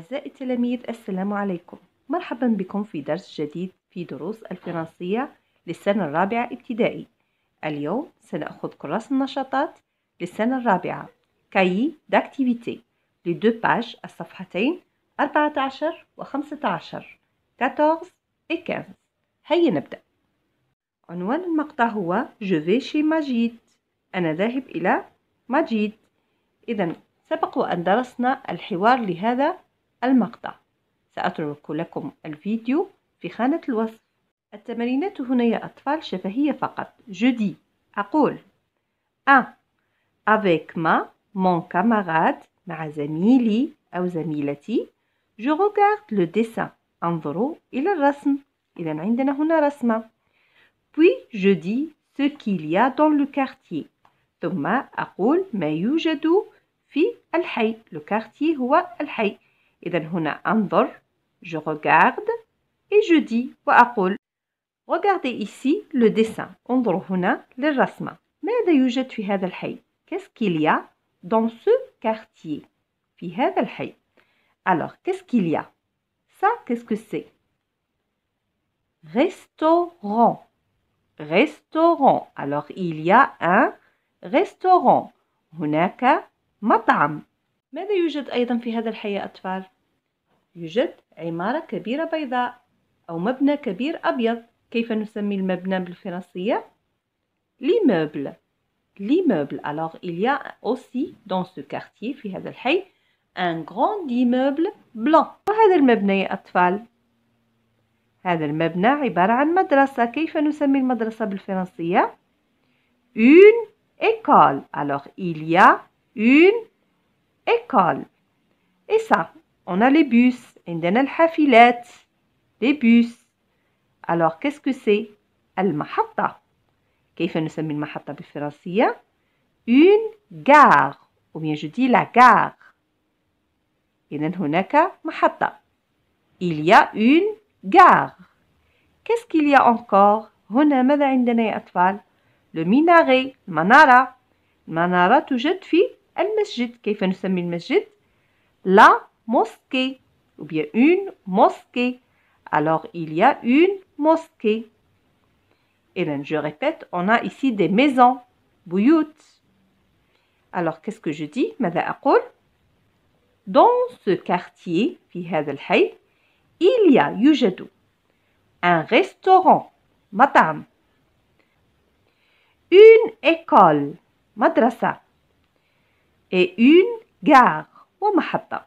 أعزائي التلاميذ، السلام عليكم. مرحبا بكم في درس جديد في دروس الفرنسية للسنة الرابعة ابتدائي. اليوم سنأخذ كراس النشاطات للسنة الرابعة كاي داكتيفيتي لدو باج الصفحتين 14 و 15 14 و 15. هيا نبدأ. عنوان المقطع هو Je vais chez ماجيد. أنا ذاهب إلى ماجيد. إذن سبق وأن درسنا الحوار لهذا المقطع. سأترك لكم الفيديو في خانة الوصف. التمرينات هنا يا أطفال شفهية فقط. Je dis أقول 1. Avec mon camarade مع زميلي أو زميلتي. Je regarde le dessin. انظروا إلى الرسم. إذن عندنا هنا رسمة. Puis je dis ce qu'il y a dans le quartier. ثم أقول ما يوجد في الحي. Le quartier هو الحي. إذن هنا أنظر. Je regarde et je dis وأقول. Regardez ici le dessin. انظروا هنا للرسمة. ماذا يوجد في هذا الحي؟ Qu'est-ce qu'il y a dans ce quartier? في هذا الحي. Alors, qu'est-ce qu'il y a? Ça, qu'est-ce que c'est? Restaurant. Restaurant. Alors, il y a un restaurant. هناك مطعم. ماذا يوجد أيضا في هذا الحي يا أطفال؟ يوجد عمارة كبيرة بيضاء أو مبنى كبير أبيض. كيف نسمي المبنى بالفرنسية؟ L'immeuble. L'immeuble. Alors, il y a aussi dans ce quartier في هذا الحي un grand immeuble blanc. وهذا المبنى يا أطفال؟ هذا المبنى عبارة عن مدرسة. كيف نسمي المدرسة بالفرنسية؟ Une école. Alors, il y a une école. Et ça, on a les bus. عندنا الحافلات. Les bus. Alors, qu'est-ce que c'est? المحطة. كيف نسمي المحطة بالفرنسية؟ Une gare. Ou bien je dis la gare. إذن هناك محطة. Il y a une gare. Qu'est-ce qu'il y a encore? هنا ماذا عندنا يا أطفال؟ Le minaret. المنارة. المنارة توجد في المسجد. كيف نسمي المسجد؟ La mosquée. Ou bien une mosquée. Alors, il y a une mosquée. Et bien, je répète, on a ici des maisons. بيوت. Alors, qu'est-ce que je dis? ماذا أقول؟ Dans ce quartier, في هذا الحي, il y a يوجد un restaurant. مطعم. Une école. مدرسة. Et une gare. ومحطة.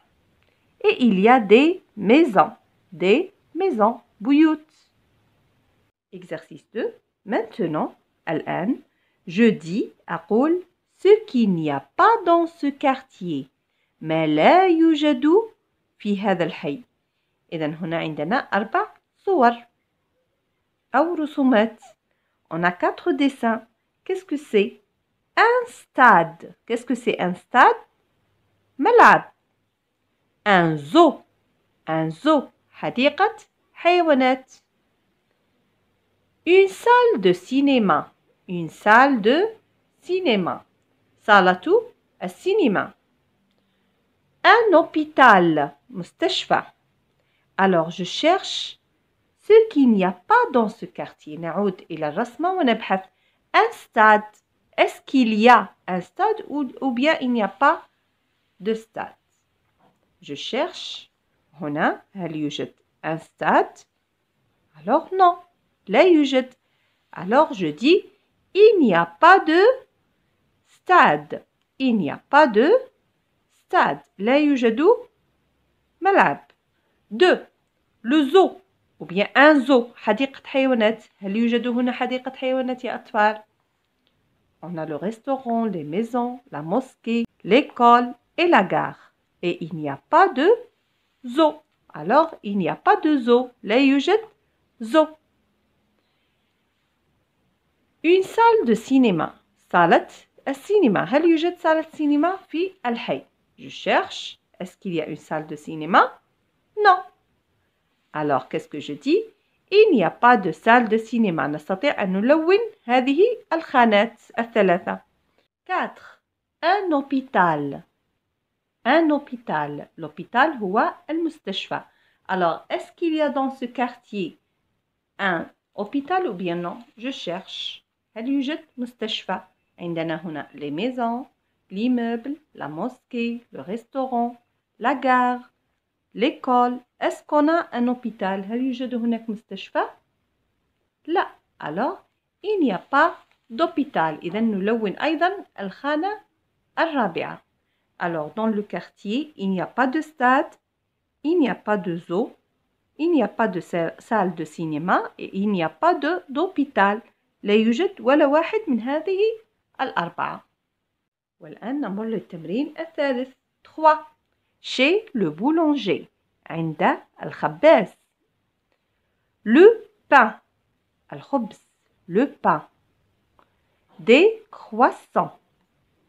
Et il y a des maisons. Des maisons. بيوت. Exercice 2. Maintenant, الآن, je dis, أقول, ce qu'il n'y a pas dans ce quartier. ما لا يوجد في هذا الحي. إذن هنا عندنا 4 صور أو رسومات. On a 4 dessins. Qu'est-ce que c'est? Un stade. Qu'est-ce que c'est un stade? ملعب. Un zoo. Un zoo. حديقة حيوانات. Une salle de cinéma. Une salle de cinéma. صالة السينما. Un hôpital. مستشفى. Alors, je cherche ce qu'il n'y a pas dans ce quartier. نعود إلى الرسمة ونبحث. Un stade. Est-ce qu'il y a un stade ou bien il n'y a pas de stade? Je cherche. هنا هل يوجد un stade? Alors non. لا يوجد. Alors je dis il n'y a pas de stade. Il n'y a pas de stade. لا يوجد ملعب. 2. Le zoo. Ou bien un zoo. حديقة حيوانات. هل يوجد هنا حديقة حيوانات يا أطفال؟ On a le restaurant, les maisons, la mosquée, l'école et la gare. Et il n'y a pas de zoo. Alors, il n'y a pas de zoo. لا يوجد zoo. Une salle de cinéma. صالة السينما. هل يوجد صالة سينما في الحي؟ Je cherche. Est-ce qu'il y a une salle de cinéma? Non. Alors, qu'est-ce que je dis? Il n'y a pas de salle de cinéma. نستطيع أن نلون هذه الخانات الثلاثة. 4. Un hôpital. un hôpital. L'hôpital هو المستشفى. Alors, est-ce qu'il y a dans ce quartier un hôpital ou bien non? Je cherche. هل يوجد مستشفى؟ عندنا هنا les maisons, l'immeuble, la mosquée, le restaurant, la gare, l'école. Est-ce qu'on a un hôpital؟ هل يوجد هناك مستشفى؟ لا. Alors, il n'y a pas d'hôpital. إذا نلون أيضا الخانة الرابعة. Alors, dans le quartier, il n'y a pas de stade, il n'y a pas de zoo, il n'y a pas de salle de cinéma et il n'y a pas d'hôpital. لا يوجد ولا واحد من هذه الأربعة. والآن نمر للتمرين الثالث. 3. Chez le boulanger. عند الخباز. Le pain. الخبز. Le pain. Des croissants.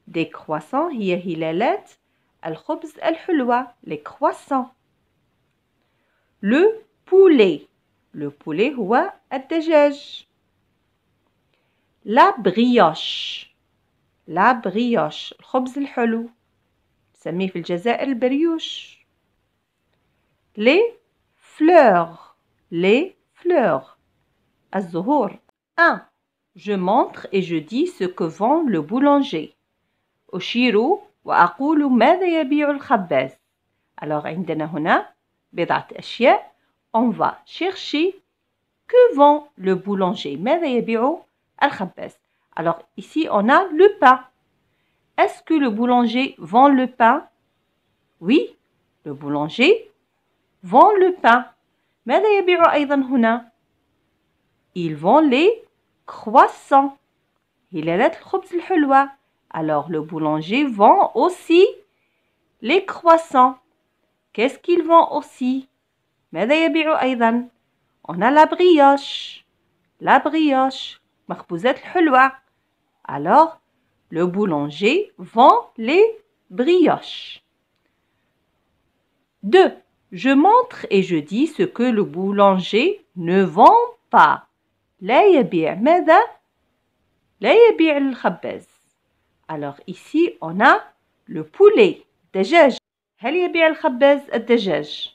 Des croissants هي هلالات الخبز الحلوة. Les croissants. Le poulet. Le poulet هو الدجاج. La brioche. La brioche. الخبز الحلو. نسميه في الجزائر البريوش. Les fleurs. Les fleurs. الزهور. 1. Je montre et je dis ce que vend le boulanger. أشير وأقول ماذا يبيع الخباز. Alors عندنا هنا بضعة أشياء. On va chercher que vend le boulanger. ماذا يبيع الخباز. Alors ici on a le pain. Est-ce que le boulanger vend le pain? Oui, le boulanger vend le pain. ماذا يبيع أيضا هنا؟ Il vend les croissants. هلالات الخبز الحلوة. Alors le boulanger vend aussi les croissants. Qu'est-ce qu'il vend aussi? ماذا يبيع أيضا؟ On a la brioche. La brioche. مخبوزات الحلوة. Alors le boulanger vend les brioches. 2. Je montre et je dis ce que le boulanger ne vend pas. لا يبيع ماذا؟ لا يبيع الخباز. Alors ici on a le poulet. دجاج. هل يبيع الخباز الدجاج؟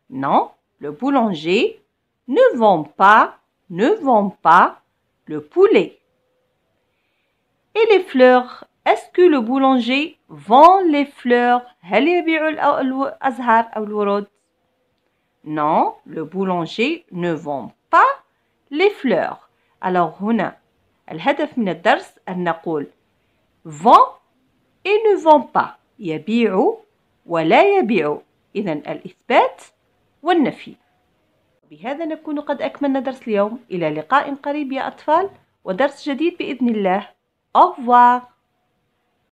Non, le boulanger ne vend pas le poulet. Et les fleurs, est-ce que le boulanger vend les fleurs؟ هل يبيع الأزهار أو الورود؟ Non, le boulanger ne vend pas les fleurs. Alors هنا الهدف من الدرس أن نقول vend et ne vend pas. يبيع ولا يبيع. إذن الإثبات والنفي. بهذا نكون قد أكملنا درس اليوم. إلى لقاء قريب يا أطفال ودرس جديد بإذن الله. Au revoir.